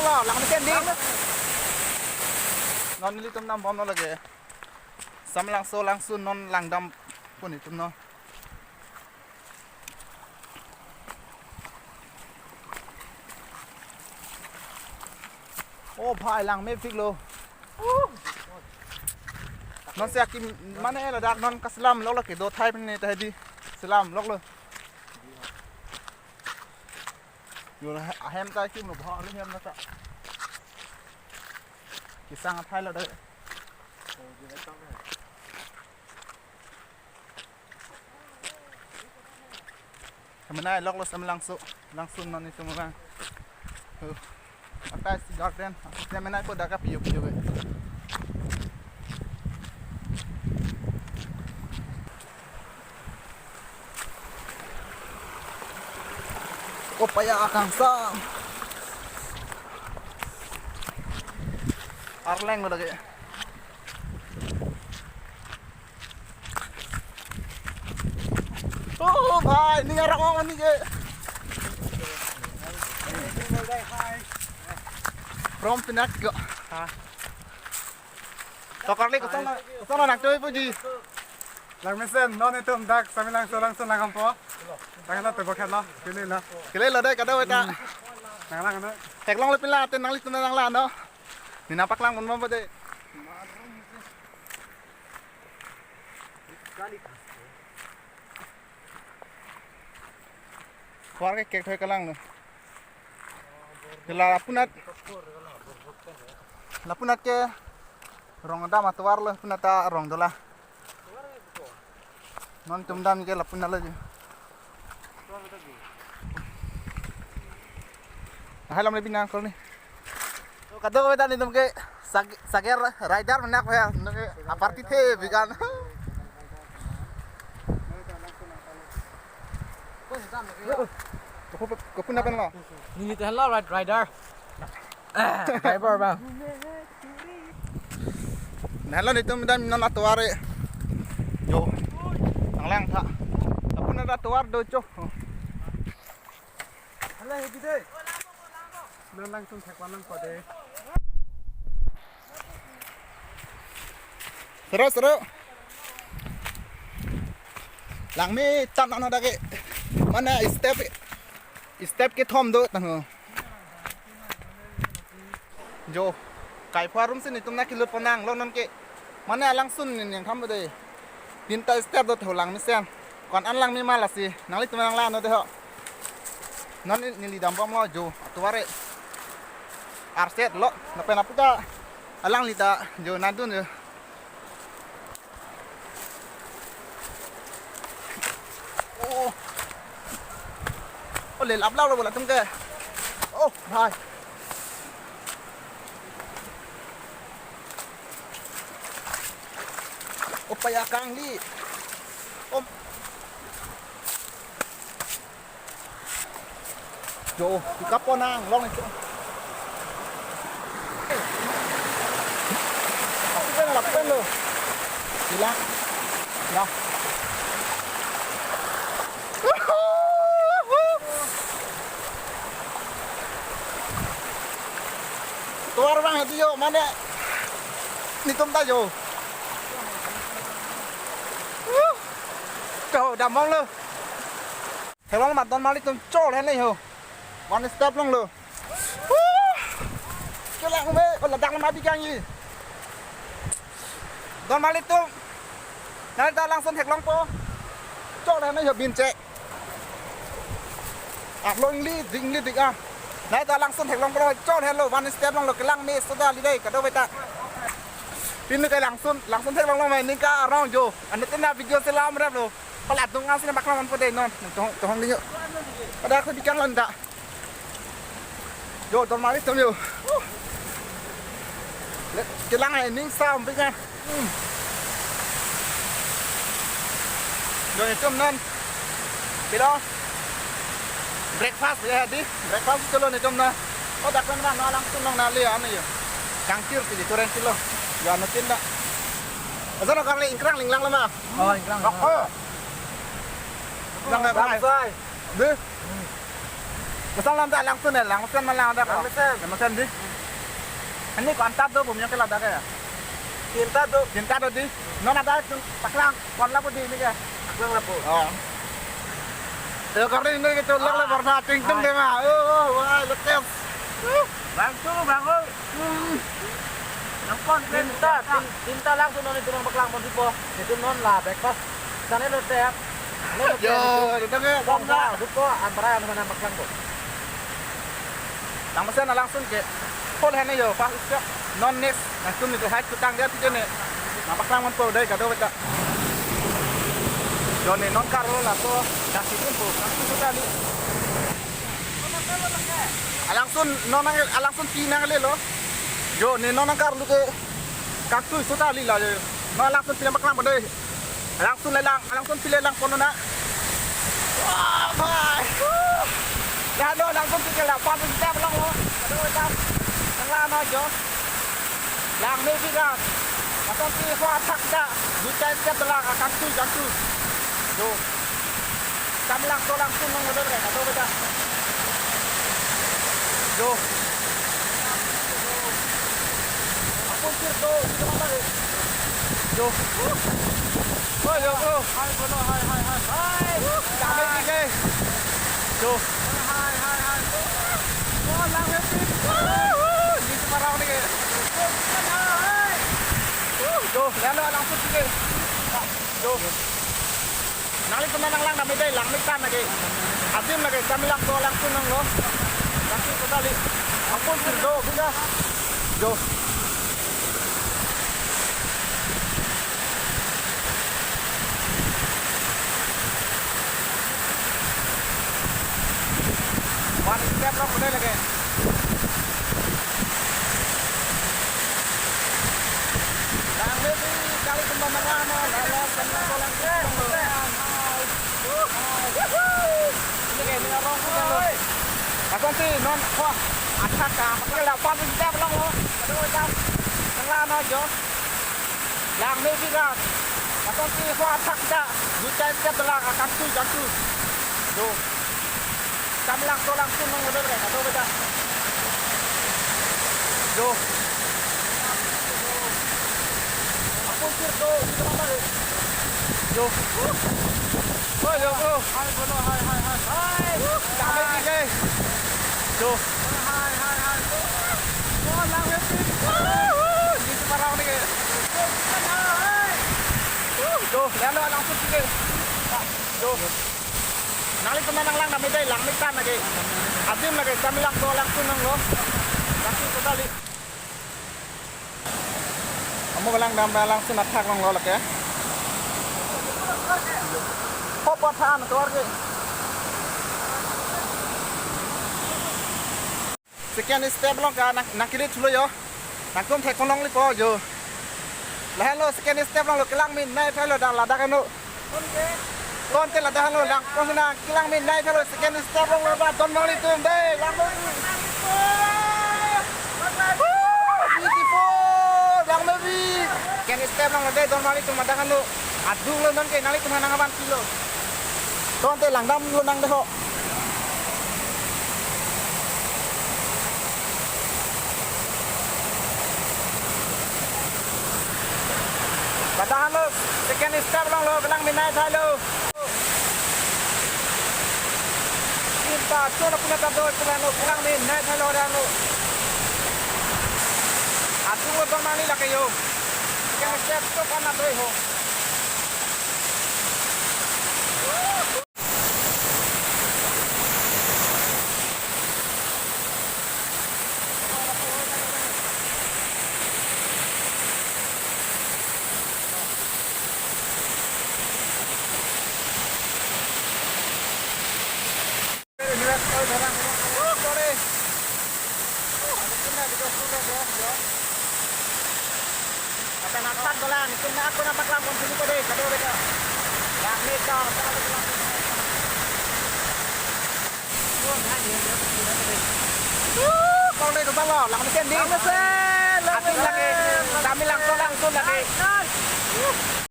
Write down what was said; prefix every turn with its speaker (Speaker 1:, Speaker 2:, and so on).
Speaker 1: lo lang na kendi non nili tum nam bom no lage sam lang so lang sun non lang dam pun itu no oh phai lang me fik lo non se akim mane la dak non kaslam lok la ke do thai ne ta di salam lok lo yo hem ta kim no bho ni hem na ta ki sang thai la đấy mình này lok lo sam lang sun non itu mah atas garden saya menai ko dak piu piu Upaya akang sa Arleng lo lagi oh bhai ni ngarak ngong ni ke from pinak go ha tokar le ko sana nak toy puji
Speaker 2: lang mesen non itu dak samilang solang solang kampo lang na tebo khat na
Speaker 1: kile lo dai ka dau ta
Speaker 2: nang lang na
Speaker 1: tek long le pin la ten nang li tun nang la no ni napak lang mon mo de khwar ke kek thoi kalang no la punat ke rong da matwar lo punata rong dola non tumdam ke la punat lo halam le binang kol ni kado ko tani tum ke sager rider menak ya aparti the bigan ko punat kan lo
Speaker 3: ni te hello rider driver bang
Speaker 1: nalo ni tum dan non atware yo lang tha punat atwar do cho
Speaker 2: hala hebi de nang lang tung thekwan lang ko de
Speaker 1: seru lang mi tan no da ke mana step ke thom do tang jo kai pharum sin ni tum na kilut panang lo non ke mana lang sun ni yang tham de din ta step do tho lang mi sen kon an lang mi ma la si nang li tum nang la no de ho non ni li dam bom lo jo atware arset lo na pena puta alang li ta jo na dun jo oh le lap lao lo bola tum ke oh bhai upaya kang li om jo kaponang long ni lapen lo gila ya tuar bang itu yo mana ni tum ta yo trời đầm mong luôn thầy long mặt toàn mal đi tum cho lên này hả one step long luôn cái lạng mê còn là đằng mà đi căng gì toàn mal đi tum này ta lang xuân thạch long po cho lên này hả biên chạy lôi ly địch à này ta lang xuân thạch long po cho lên luôn one step long luôn cái lang mê soda đi đây cả đâu vậy ta pin cái lang xuân thạch long này nên cả rong jo anh ấy tên là video selam rap luôn pelat tu ngasih nak lawan pada non tong dia ada aku bikin londa yo ton mari ton yo kelang ai ning sao bây giờ rồi chôm non cái đó breakfast ya di breakfast tu lo ni chôm na oh dak lan nó langsung nong na lia anu yo cangkir ti turen ti lo yo anu tinda azan kang ling krang ling lang lama
Speaker 3: oh ingkang
Speaker 1: lang nggak bang
Speaker 3: sai
Speaker 1: deh Pasal nanti langsung ya, langsung malah ada kok. Langsung di. Ini kau antar tuh, bumnya kalau ada kayak. Cinta tuh di. Non ada tuh paklang, kon lapu di ini kayak.
Speaker 3: Paklang lapu.
Speaker 1: Oh. Ya karena ini kita ulang lah warna tingtung deh mah. Wah, lekas.
Speaker 3: Langsung bangun. Nangkon tinta langsung non itu nang paklang pon sipo. Itu non lah breakfast. Sana lo teh.
Speaker 1: Yo, itu ke
Speaker 3: Bongga, sipo antara yang mana paklang tuh.
Speaker 1: langsung langsung ke. Pol hene yo, pas itu non next. Langsung itu hai tutang dia tu nih. Nah paklang man po dai kado beta. Yo nih non karo lah to. Kasih pun po, langsung sudah ni. Langsung non langsung tinang le lo. Yo nih non karo ke. Kaktu sudah li lah yo. Nah langsung pindah paklang bodai. Langsung lelang, langsung pilih lang pono na. Wah, bye. Ya do langsung pilih lah, pan kita belum lo. Aduh, kita. Nang la jo. Lang ni kita. Langsung pilih hoa tak kita. Ducai step belang akan tu jantu. Do. Kami langsung nang modal kan, aduh kita. Do. Aku kirto, itu mana ni? Do. Ôi được không? Hai. Chạm lên đi kê. Chú. Hai. Ô, lang hết tim. Nhìn cho bà rau đi kê. Chú, lên đó, lang chút đi kê. Chú. Nang li teman lang nami day, lang mikan lagi. Adim lagi, kami lang to, lang tunang lo. Lang tu tali. Ampun sir do, buka. Chú. One step lang udah lagi. Lang baby kali pembangunan lalas kena bolang ini kayak mina rong punya lo. Aku sih non wah atas pakai lapan step lang lo. Aduh jam. Nang aja. Lang baby kan. Aku sih wah atas dah. Ducai step lang akan tu jantu. Do. Kami langsung nang modal kan, aduh beda. Jo. Aku kirto, itu mana ni? Jo. Oi, jo. Hai. Kami ni. Jo. Hai. Oh, lang happy. Ni sekarang ni. Jo, lalu langsung pergi. Jo. Nali teman lang nami day lang mikan lagi. Adim lagi kami lang to lang tunang lo. Langsung totali. Kamu lang langsung attack lang lo lagi ya. Hop patan to lagi. Sekian step lang ka nak kiri dulu yo. Nakum thek kolong li po yo. Lah lo sekian step lang lo kelang min nai thai lo dah ladak kan lo. Con tên là ta lo lang con na kilang min dai thalo sekian step long ba don mali tum dai lang beautiful lang baby sekian step long dai don mali tum madakan lo adung lo non ke nali tum nang aban kilo con tên lang dam lo nang de ho madakan lo sekian step long lo kilang min dai thalo Cinta, cuma punya tato, cuma lo pulang ni, naik thalo dah lo. Aku abang mani lah kayo. Sekarang step tu kan nak doi ho. Kata nak bola ni kena aku nak paklam pun sini ko deh kado beda. Yang ni kau tak ada bilang. Kau ni tu balo, lang ni kendi. Lang ni lagi. Kami langsung lagi.